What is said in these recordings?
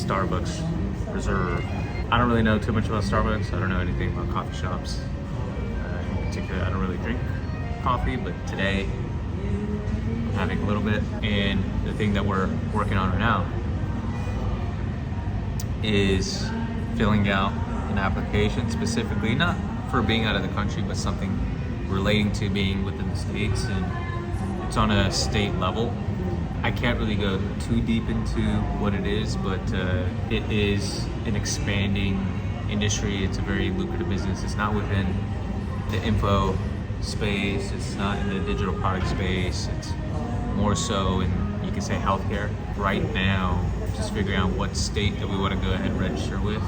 Starbucks Reserve. I don't really know too much about Starbucks. I don't know anything about coffee shops. In particular, I don't really drink coffee, but today I'm having a little bit. And the thing that we're working on right now is filling out an application specifically, not for being out of the country, but something relating to being within the States, and it's on a state level. I can't really go too deep into what it is, but it is an expanding industry. It's a very lucrative business. It's not within the info space. It's not in the digital product space. It's more so in, you can say, healthcare. Right now, just figuring out what state that we want to go ahead and register with,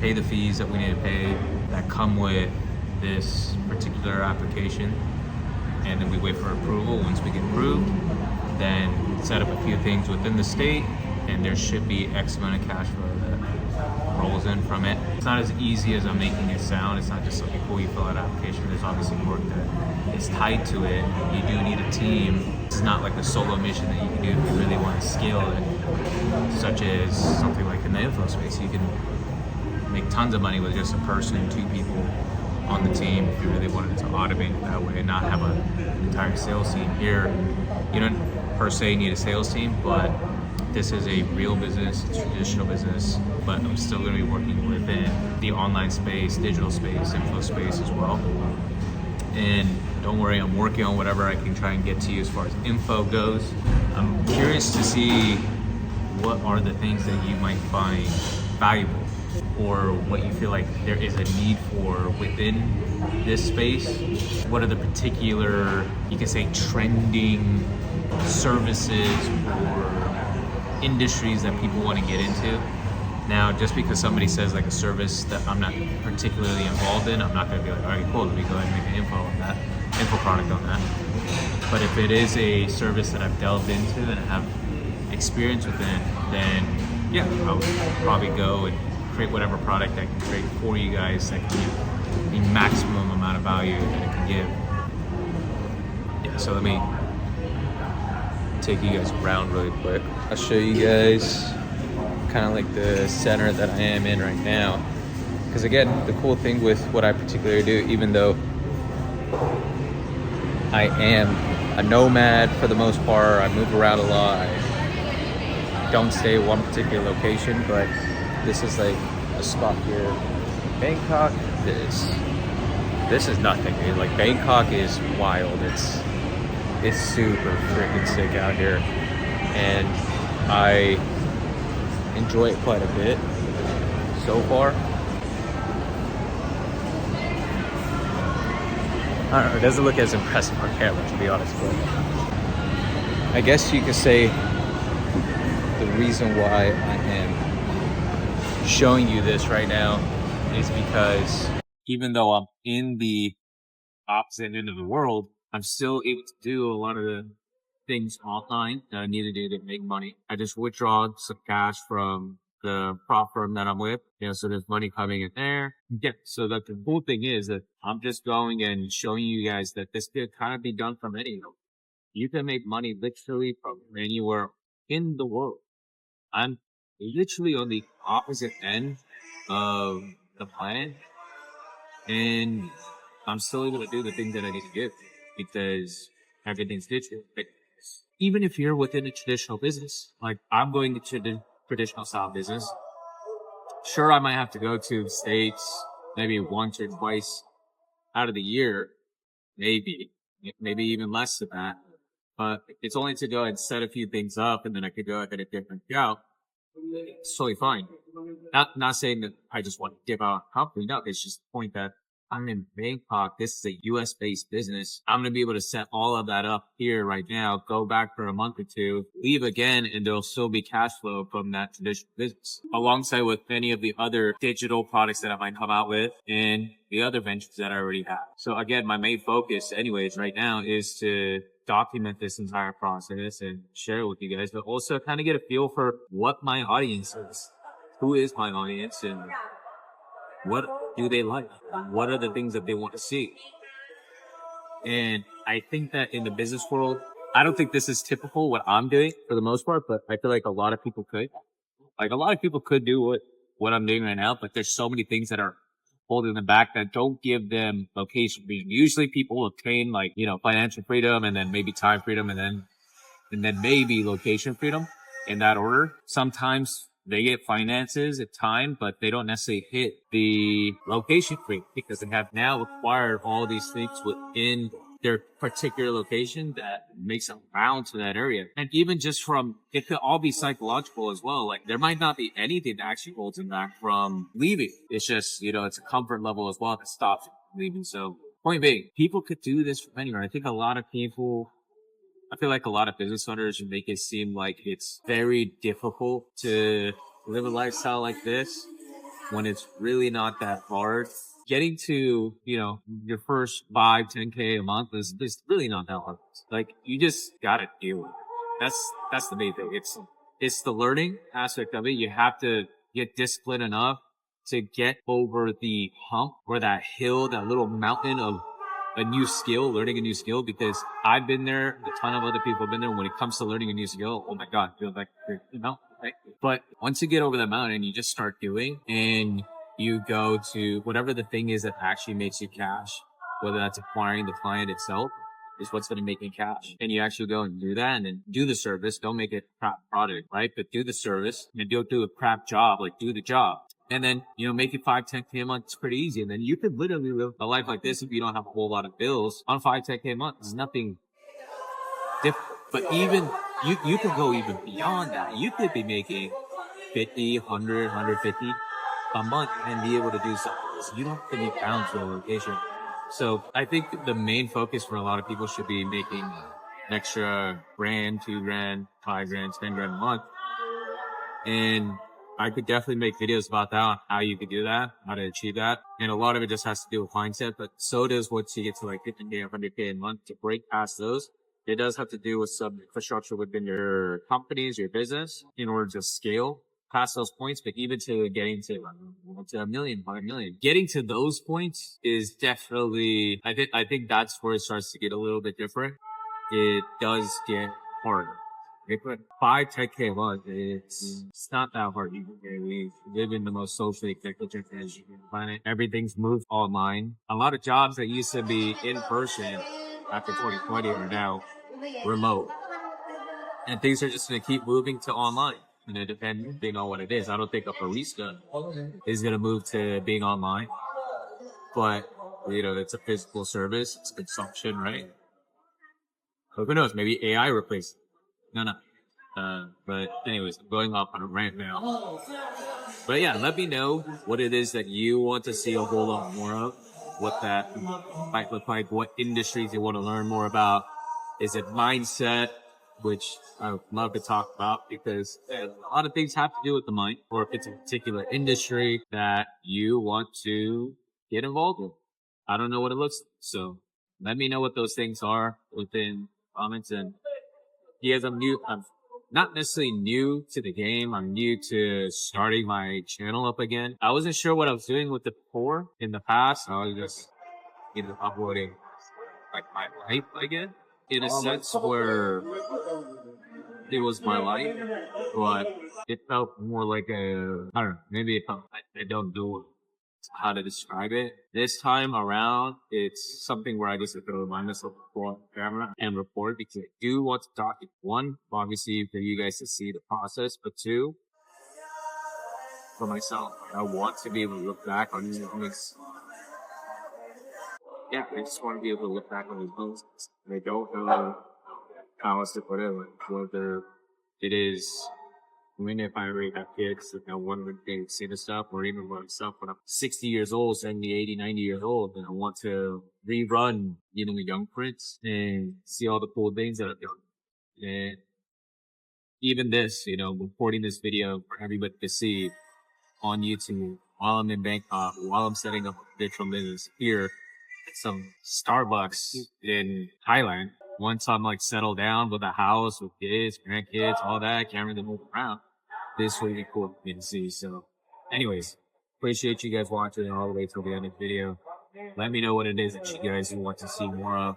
pay the fees that we need to pay that come with this particular application, and then we wait for approval. Once we get approved, then set up a few things within the state, and there should be X amount of cash flow that rolls in from it. It's not as easy as I'm making it sound. It's not just something cool, you fill out an application. There's obviously work that is tied to it. You do need a team. It's not like a solo mission that you can do if you really want to scale it, such as something like in the info space. You can make tons of money with just a person, 2 people on the team if you really wanted to automate it that way and not have an entire sales team. Here, you don't per se need a sales team, but this is a real business, it's traditional business, but I'm still going to be working within the online space, digital space, info space as well. And don't worry, I'm working on whatever I can try and get to you as far as info goes. I'm curious to see what are the things that you might find valuable, or what you feel like there is a need for within this space. What are the particular, you can say, trending services or industries that people want to get into? Now, just because somebody says like a service that I'm not particularly involved in, I'm not going to be like, all right, cool, let me go ahead and make an info product on that. But if it is a service that I've delved into and I have experience within, then yeah, I'll probably go and create whatever product I can create for you guys that can give the maximum amount of value that it can give. Yeah, so let me take you guys around really quick. I'll show you guys kind of like the center that I am in right now. Because again, the cool thing with what I particularly do, even though I am a nomad for the most part, I move around a lot, I don't stay at one particular location, but this is like a spot here. Bangkok, this is nothing, dude. Like, Bangkok is wild. It's super freaking sick out here, and I enjoy it quite a bit so far. I don't know, it doesn't look as impressive on camera, to be honest, but I guess you could say the reason why I am showing you this right now is because even though I'm in the opposite end of the world, I'm still able to do a lot of the things online that I need to do to make money. I just withdraw some cash from the prop firm that I'm with, so there's money coming in there. Yeah, so that the cool thing is that I'm just going and showing you guys that this could kind of be done from anywhere. You can make money literally from anywhere in the world. I'm literally on the opposite end of the planet, and I'm still able to do the things that I need to do because everything's digital. But even if you're within a traditional business, like I'm going to the traditional style business, sure, I might have to go to the States maybe once or twice out of the year, maybe even less than that. But it's only to go and set a few things up, and then I could go ahead and different go. It's totally fine. Not saying that I just want to give out a company. No, it's just the point that I'm in Bangkok. This is a US based business. I'm going to be able to set all of that up here right now, go back for a month or two, leave again, and there'll still be cash flow from that traditional business alongside with many of the other digital products that I might come out with and the other ventures that I already have. So again, my main focus anyways right now is to document this entire process and share it with you guys, but also kind of get a feel for what my audience is. Who is my audience and what do they like? What are the things that they want to see? And I think that in the business world, I don't think this is typical what I'm doing for the most part, but I feel like a lot of people could. Like a lot of people could do what I'm doing right now, but there's so many things that are holding them back that don't give them location freedom. Usually people obtain like, financial freedom and then maybe time freedom and then maybe location freedom in that order. Sometimes they get finances at time, but they don't necessarily hit the location freedom because they have now acquired all these things within their particular location that makes them bound to that area. And even just it could all be psychological as well. Like there might not be anything that actually holds them back from leaving. It's just, it's a comfort level as well that stops leaving. So point being, people could do this from anywhere. I feel like a lot of business owners make it seem like it's very difficult to live a lifestyle like this when it's really not that hard. Getting to, your first 10K a month is really not that hard. Like you just gotta deal with it. That's the main thing. It's the learning aspect of it. You have to get disciplined enough to get over the hump or that hill, that little mountain of learning a new skill, because I've been there, a ton of other people have been there. When it comes to learning a new skill, oh my God, I feel like, right? But once you get over that mountain, you just start doing and you go to whatever the thing is that actually makes you cash, whether that's acquiring the client itself is what's going to make you cash. And you actually go and do that and then do the service. Don't make it a crap product, right? But do the service and don't do a crap job, like do the job. And then, make it 5-10K a month. It's pretty easy. And then you could literally live a life like this if you don't have a whole lot of bills on 5-10K a month. There's nothing different. But even, you could go even beyond that. You could be making 50, 100, 150 a month and be able to do something. So you don't have to be bound to a location. So I think the main focus for a lot of people should be making an extra grand, $2,000, $5,000, $10,000 a month. And I could definitely make videos about that, on how you could do that, how to achieve that. And a lot of it just has to do with mindset, but so does once you get to like 50K, 100K a month to break past those. It does have to do with some infrastructure within your companies, your business, in order to scale past those points. But even to getting to $1 million, $5 million, getting to those points is definitely, I think that's where it starts to get a little bit different. It does get harder. They put 5-10K a month. It's not that hard. We live in the most socially connected country on the planet. Everything's moved online. A lot of jobs that used to be in person after 2020 are now remote. And things are just going to keep moving to online. And it depends on what it is. I don't think a barista is going to move to being online. But, it's a physical service. It's consumption, right? So who knows? Maybe AI replaces. No. But anyways, I'm going off on a rant now. But yeah, let me know what it is that you want to see a whole lot more of, what that might look like, what industries you want to learn more about. Is it mindset, which I would love to talk about because a lot of things have to do with the mind, or if it's a particular industry that you want to get involved with. I don't know what it looks like. So let me know what those things are within comments. And yes, I'm not necessarily new to the game. I'm new to starting my channel up again. I wasn't sure what I was doing with it before. In the past, I was just, uploading like my life again, in a sense where it was my life, but it felt more like I don't know, maybe it felt, I don't know how to describe it. This time around, it's something where I just have to remind myself before camera and record, because I do want to talk. One, obviously for you guys to see the process, but two, for myself, I want to be able to look back on these moments. Yeah, I just want to be able to look back on these moments. I don't know how else to put it, like whether it is, if I already have kids, like I want to see the stuff, or even myself when I'm 60 years old, 70, 80, 90 years old, and I want to rerun, the Young Prince and see all the cool things that I've done. And even this, recording this video for everybody to see on YouTube while I'm in Bangkok, while I'm setting up a digital business here at some Starbucks in Thailand. Once I'm like settled down with a house, with kids, grandkids, all that, I can't really move around. This will be cool for me to see. So anyways, appreciate you guys watching all the way till the end of the video. Let me know what it is that you guys want to see more of.